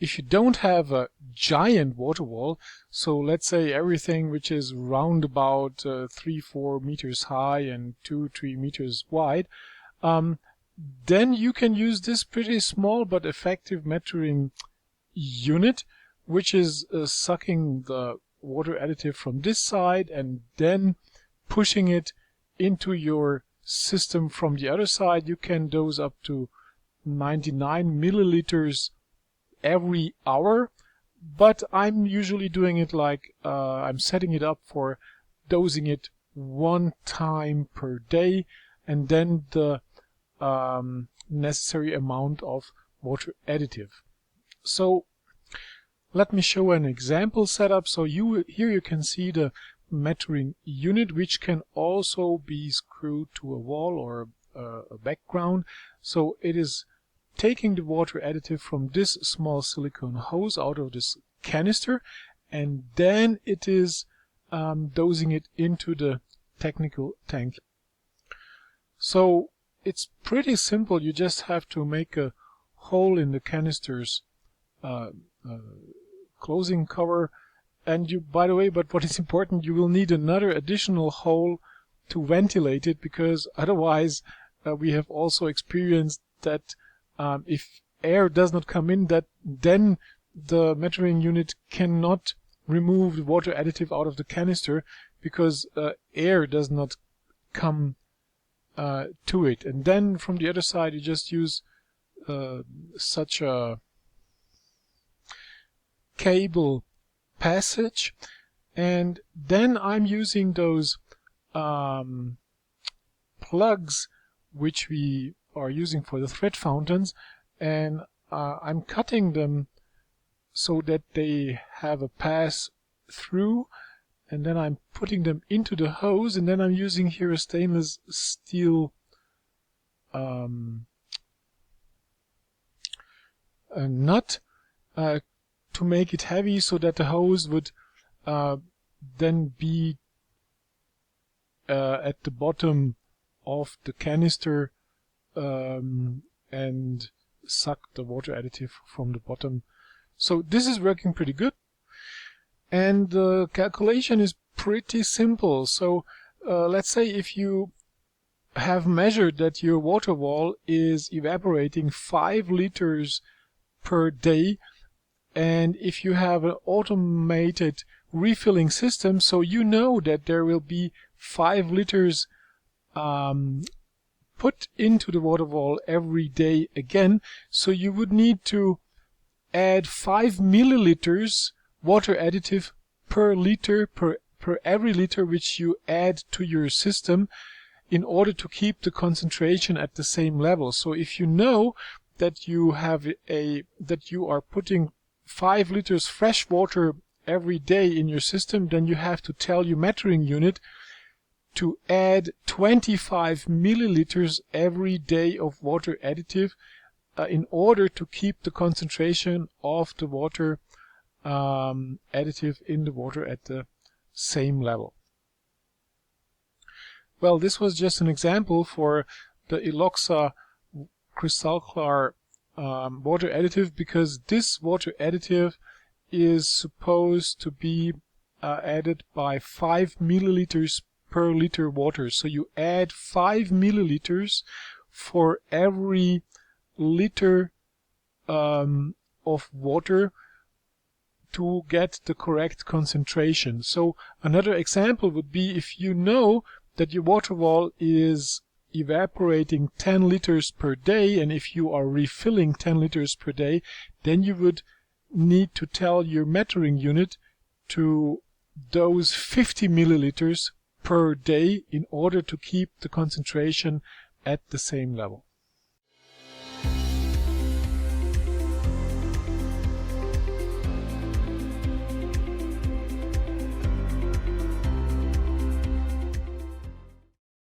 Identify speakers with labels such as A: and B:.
A: if you don't have a giant water wall, so let's say everything which is round about 3-4 meters high and 2-3 meters wide, then you can use this pretty small but effective measuring unit, which is sucking the water additive from this side and then pushing it into your system from the other side. You can dose up to 99 milliliters every hour, but I'm usually doing it like I'm setting it up for dosing it one time per day, and then the necessary amount of water additive. So let me show an example setup. So here you can see the measuring unit, which can also be screwed to a wall or a background. So it is taking the water additive from this small silicone hose out of this canister, and then it is dosing it into the technical tank. So it's pretty simple. You just have to make a hole in the canister's closing cover, and you, by the way, but what is important, you will need another additional hole to ventilate it, because otherwise we have also experienced that if air does not come in, that then the measuring unit cannot remove the water additive out of the canister, because air does not come to it. And then from the other side you just use such a cable passage, and then I'm using those plugs which we are using for the thread fountains, and I'm cutting them so that they have a pass through, and then I'm putting them into the hose, and then I'm using here a stainless steel a nut to make it heavy, so that the hose would then be at the bottom of the canister and suck the water additive from the bottom. So this is working pretty good, and the calculation is pretty simple. So let's say if you have measured that your water wall is evaporating 5 liters per day, and if you have an automated refilling system, so you know that there will be 5 liters put into the water wall every day again, so you would need to add 5 milliliters water additive per liter, per every liter which you add to your system, in order to keep the concentration at the same level. So if you know that you have that you are putting 5 liters fresh water every day in your system, then you have to tell your measuring unit to add 25 milliliters every day of water additive in order to keep the concentration of the water additive in the water at the same level. Well, this was just an example for the Eloxa Kristallklar water additive, because this water additive is supposed to be added by 5 milliliters per liter water. So you add 5 milliliters for every liter of water to get the correct concentration. So another example would be, if you know that your water wall is evaporating 10 liters per day, and if you are refilling 10 liters per day, then you would need to tell your measuring unit to dose 50 milliliters per day in order to keep the concentration at the same level.